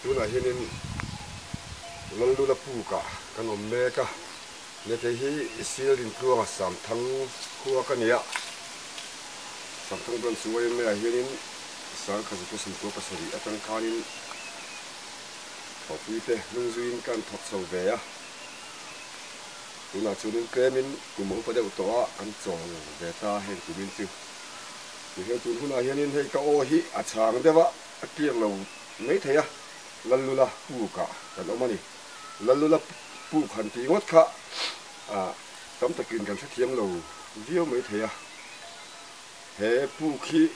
tu na hianin lalu la pu ka kan omme ka ne te hi sil rin kruanga sam thang khuwa ka nia sam thang don suwai me a hianin sang kha ku sim ko pasari atang khanin thopui te lungzuin kan thok so ve a tu na chunin kremin kumong pa deuh to a an chong ve ta hen kumin chu thì theo tuần hôm nay hiện nay cái ô hi à sáng đấy vợ kiêng lâu mấy thế à lần lula pu cả cái đó mà đi lần lula pu khẩn tí ngót cả à tấm tạc kinh cần sẽ kiêng lâu nhiều mấy thế à thế pu khi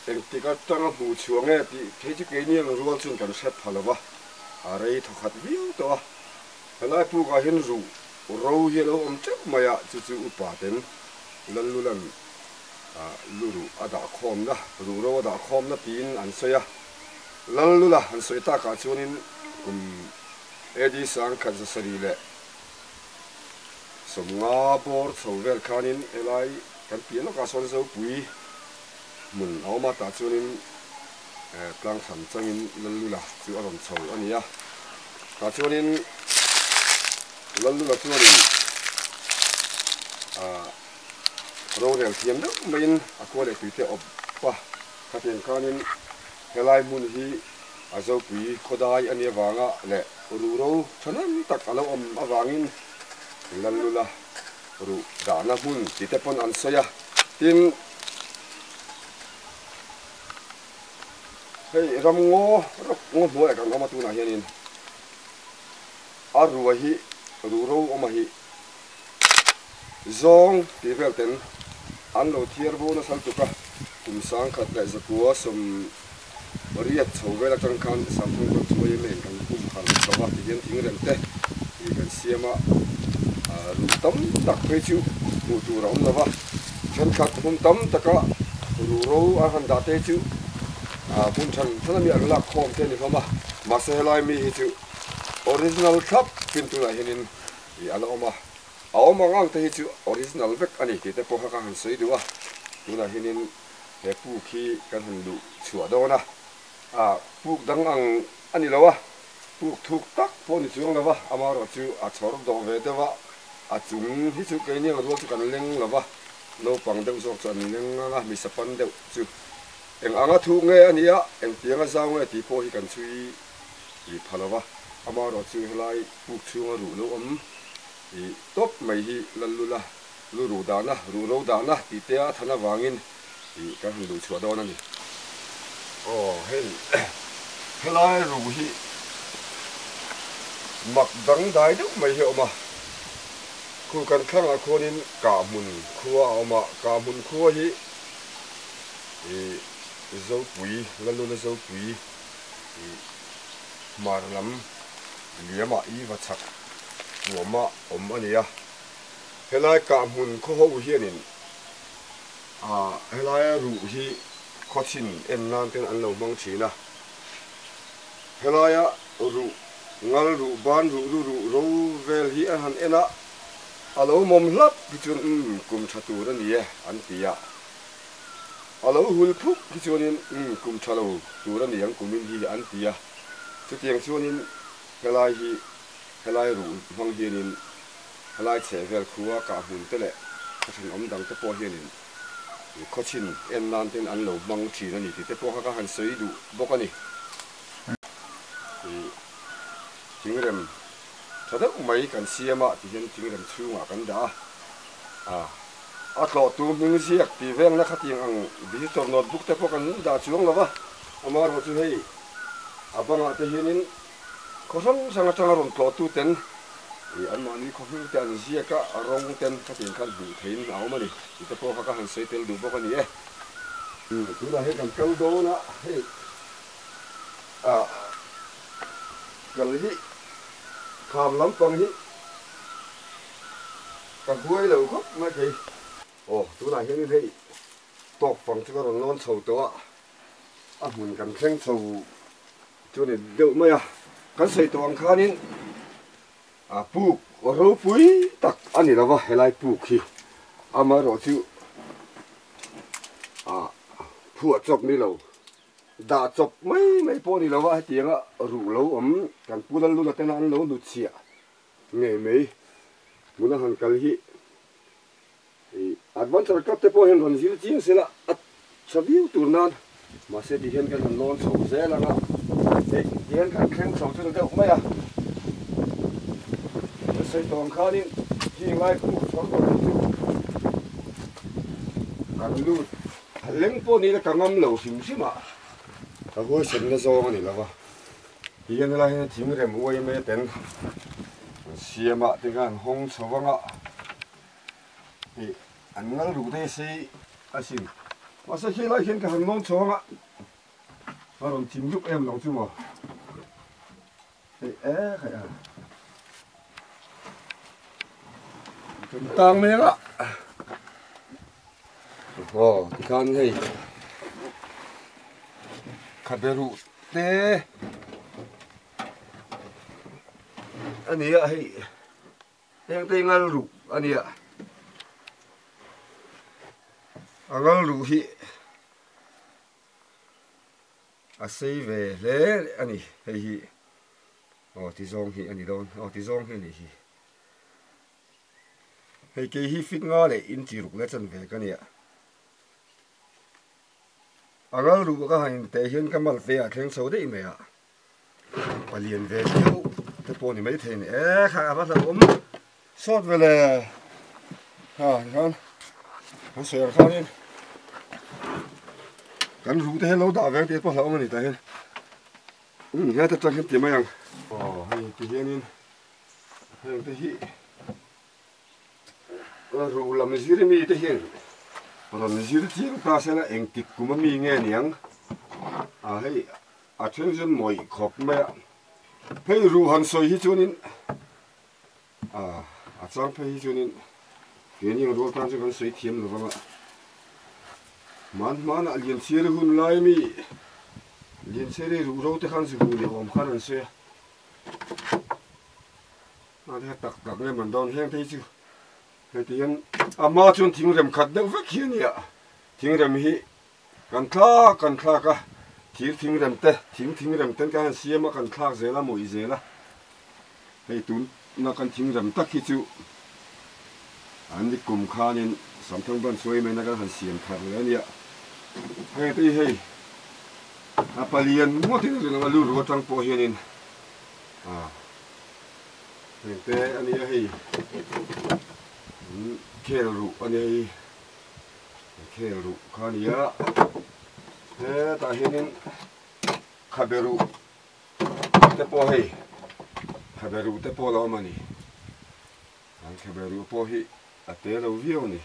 em thì cái trang pu chuông ấy thì thế chứ cái này rồi chúng cần xếp phải là vợ à đây thọ khát nhiều to thế này pu cái hiện ru rau hiện lâu om chắc mày à chú chú upa tên lần lula luru ada khom na ruro ada khom na tin an soya lalula an soi ta ka chunin edi sang khan sa sari le somnga bor sovel khanin elai kan piano ka son zo pui mun awma ta chunin tlang sam changin lalula chu aron chho ania ka chunin lalula chunin rồi đều thiếm đó mình qua để tùy theo qua các tiền canin helai mun hi azo pui khodai ania wanga le ruro thanan tak alo awangin lalula ru dana mun tite pon an soya tin hey ramngo mo ka ngama tu na hianin aru hi ruro omahi zong ti vel ten an lo thiar bo na sal tuka kum sang khat lai zakua som riat chhovela tang khan samthung ko choi men kan kum khar chawa ti gen thing rem te ti kan siama ru tam tak pe chu mu tu rom na wa chen khat hum tam taka ru ro a han da te chu bun chan thana mi ar la khom te ni khama ma se lai mi hi chu original cup pin tu la henin i ala oma áo mà ngang thế chứ original vek anh thì thế po ha kan soi dua tu na hinin he pu khi kan han du chua do na pu dang ang ani lawa pu thuk tak po ni chuang lawa amaro chu a chor do ve dewa a chung hi chu ke ni ro chu kan leng lawa no pang deuh zok chan leng nga mi sapan deuh chu eng anga thu nge ania eng tianga zaw nge ti po hi kan chui i phalawa amaro chu helai pu chunga ru lo top mai hi lalula luru dana ruro dana ti te a thana wangin ti ka hindu chua don ani hen helai ru hi mak dang dai du mai hi oma ku kan khang a khonin ka mun khuwa oma ka mun khuwa hi zo pui lalula zo pui marlam liama i wa chak mà anh à helai cả mun khó hậu hiền helai rủ hi khó chín em nan tên anh lâu mong chỉ na helai rủ ngal rủ ban rủ râu vel hi anh han ena alo mom lap kichun kum chatu ran ye an tia alo hul phuk kichunin kum chalo tu ran yang kumin hi an tia chu tiang chunin helai hi helai ru hong hianin helai chevel khuwa ka hun tele khathang om dang te po hianin khochin en nan ten an lo mang thi na ni te po ka han sei du bokani tingrem thada mai kan siama ti hian tingrem chunga kan da a tlo tu ming siak ti veng na khating ang visitor notebook te po kan da chuang lawa amar ho chu hei abanga te hianin khosang sang atang ron tlo tu ten an mani khohing te an zia ka rong ten khatin khan du thein aw mani te po ka han sei tel du bo kani e tu da he kan kal do na he kal hi kham lam pang hi ka huai lo khop ma thei tu da he ni thei tok pang chu ka ron non chho to a mun kan thleng chho chu ni deuh mai kan sei tawang khanin puk ro pui tak ani lawa helai puk hi ama ro chu phuat chok ni lo đã chọc mấy po đi lâu à tiếng á rủ lâu càng pu lần luôn là tên ăn lâu nụt xỉa ngày mấy muốn là hàng cali adventure cup te po hen ron zir chiang se la at chaviu turnan ma se di hen kan non so ze la nga e hen kan khen so chu de mai à se tong khanin hi ngai ku so ko kan lu leng po ni la kangam lo sim sima a ho sen la zo ni la wa hi hen la hen thing rem oi me ten siama te kan hong chawanga anh ngal ru te si asin ma sa khi lai khen ka han non chonga ma ron tim yup em long chu mo khai à tang me ga ti kan hei khaberu te ani a hei yang te ngal ru ani a angal ru hi a sei ve le ani hei hi ti zong hi ani don ti zong hi ni hi hei ke hi fit nga le in chi ruk le chan ve ka ni a angal ru ka hain te hian kamal ve a thleng so dei me a palian ve tiu te poni mai the ni kha ba sa sot ve le kan sửa sao nên cắn rú thế lâu đào vang thế bao lâu mà nỉ ta hen nghe thật trăng hết tiền mấy ăn hay thì hiện nên thì rú làm gì đấy mi thế hiện làm gì đấy tiếng ta sẽ là anh kịch cũng mi nghe nhàng hay chuyện dân mọi khóc mấy hay rú han soi hi cho nên trang phải cho nên cái này rồi ta sẽ còn soi thêm nữa vâng ạ man liền xe hun lại mi liền xe rủ râu tới khăn sự để ôm khăn xe thế tặc lên mình đón hang thấy chứ cái tiền mà chôn tiếng rem khát đâu vất kia nhỉ tiếng rem hi cần khla cả tiếng rem te tiếng rem ten cái xe mà cần khla dễ là mùi dễ là cái tún nó cần tiếng rem tắc khi chứ anh đi cùng khá nên sắm thông ban xuôi mấy nó cái hành xiên thật rồi nhỉ hay thì hay palian mua thì nó lưu rồi trong po hiền nên thế anh ấy hay kêu anh ấy kêu khá nhỉ thế ta hiền nên khaberu te po hay khaberu te po lo mani anh khaberu po hi te lo view ni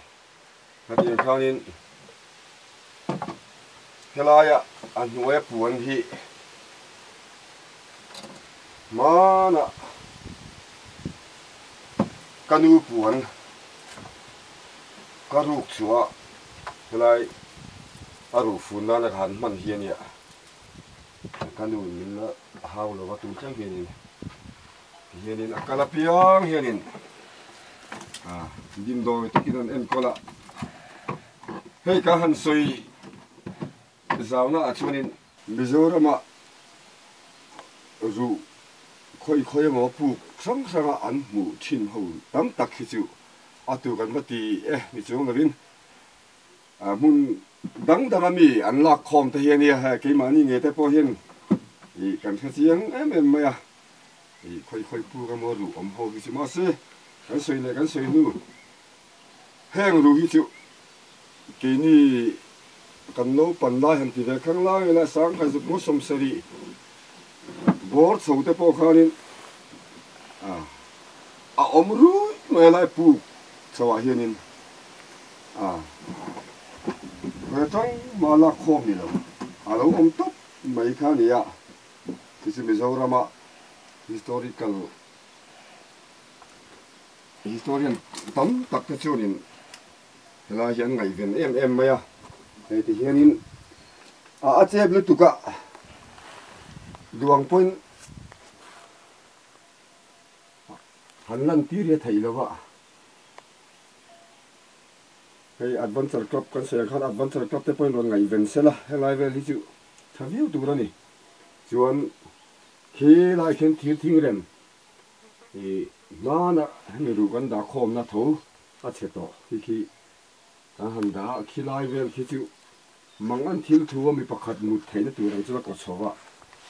hati khá nên helaya an nuôi puan hi mana kanu puan karuk chua helai aru funna na han man hian ya kanu min la haw lo wa tu chang hianin akala piang hianin dim do to kidan en kola hei ka han soi zauna a chuanin Mizoram ru khoi ma pu sang an mu thin ho tam tak hi chu atu kan mati mi chu ngavin mun dang mi an la khom te hian ha ke mani nge te po hian I kan kha chiang em ma ya khoi pu ka mo ru om ho hi chu ma se kan soi nu heng ru hi chu ke ni kan no pan lai han ti ve khang lai la sang kha zu mo som sari bor chho te po khanin om ru me lai pu chawa hianin ve tang ma la khom ni lo alo om top mai kha ni ya kisi Mizoram historian tam tak te chunin la hian ngai ven em ma ya hei ti hianin a chep lu tuka duang point hanlan tiri thei lawa hei adventure club kan se khan adventure club te point ron ngai ven sela helai vel hi chu thà view tụ ra nè chuan khi lại khen thiếu thiên rèn thì nó người đủ con đã khom nó thấu à chết đó khi hắn đã khi lại về khi chịu mang ăn thiếu thua mi bạc hạt một thế nó tụ rằng cho có số vậy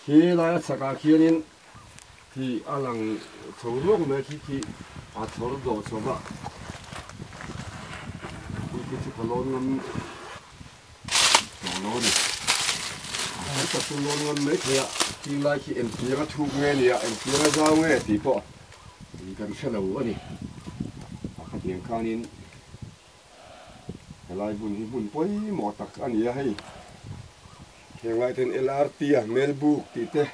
khi lại sắc cả khi nên thì alang thấu luôn mà khi thấu đồ số vậy khi chịu lon ngâm lon đi tập trung lon ngâm mấy thế khi lại khi em phía thu nghe nè em phía giao nghe thì bỏ thì cần sẽ lâu anh cái tiếng khan nên lại bún bôi mỏ tắc anh ấy hay hiện lại trên LRT Melbourne thì thế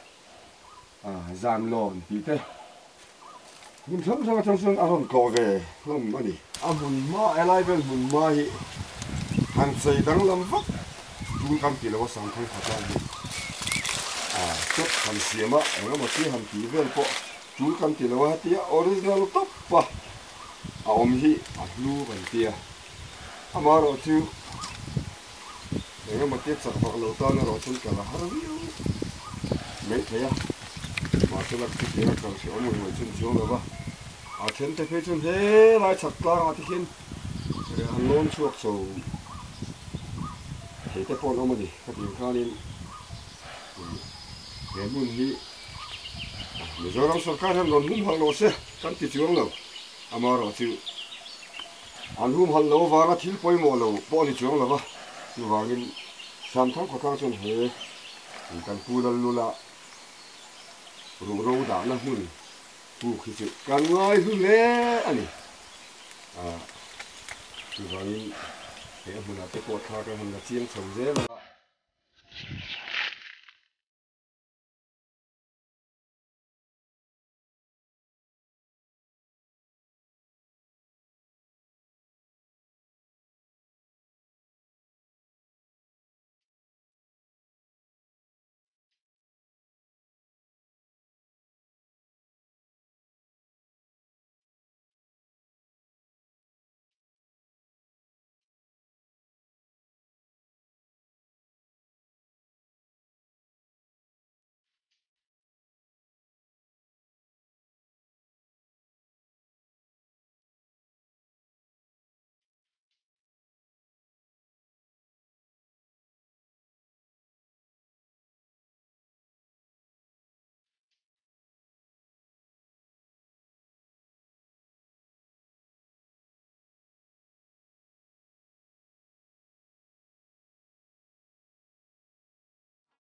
Giang Lon thì thế bún sắm sang trong sân ăn cò về không anh bún ma lại bên bún ma hi hàng xây đang làm vắt chúng cầm thì là có sáng thay phát ra đi chất hàng xìa mà em có một cái hàng tí về po chúng cầm thì là có tí original top pa ông hi lu bằng tia mà rồi chứ em có một cái sản phẩm lâu ta nó rồi chung cả là hết mấy thế mà tôi là cái tiếng càng xíu mình chung xíu nữa ba trên thế trên thế lại chặt la thì trên ăn ngon chuột sầu thế cái con ông gì cái tiếng khan nên cái bún hi bây giờ đang sắp cái hàng ngon hum hàng lô xe căn thì chưa đâu mà rồi chứ ăn hum hàng lô và nó thiếu bôi mồ lô bỏ đi chưa đâu ba như vậy nên sam thang có thang chân hết căn phu là lula rủ râu đã là hùn phu khi chứ căn ngay hùn lẽ anh như vậy nên cái hùn là cái cột thang cái hùn là chiên sầu dễ là